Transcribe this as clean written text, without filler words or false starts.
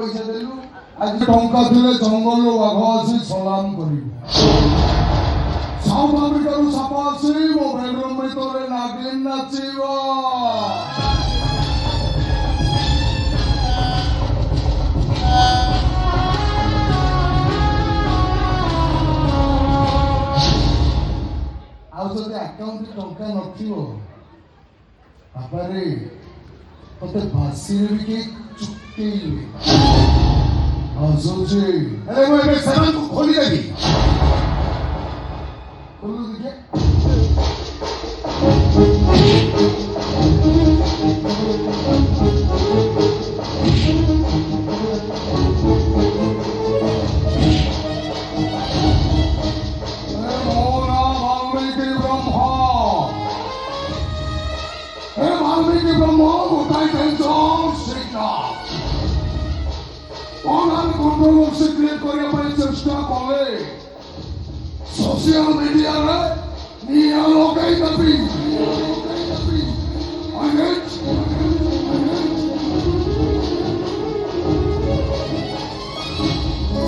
পয়সা দেলু আজ টঙ্কা দিলে জঙ্গল বাঘ আসি সলাম করিব সাউথ আফ্রিকার সাপা আসি মো বেডরুম ভিতরে নাগিন নাচিব ଆଉ ଯଦି ଆକାଉଣ୍ଟରେ ଟଙ୍କା ନଥିବ ବାପାରେ ତତେ ଫାଶୀରେ ବି କେହି ଚୁକେଇବେ ଆସୁଛି ଆରେ ମୁଁ ଏବେ ସେମାନଙ୍କୁ ଖୋଲିଦେବି ଖୋଲୁ ଦେଖିଆ controversy create କରିବା ପାଇଁ ଚେଷ୍ଟା କଲେ ସୋସିଆଲ ମିଡିଆରେ ନିଆଁ ଲଗାଇ ଦେବି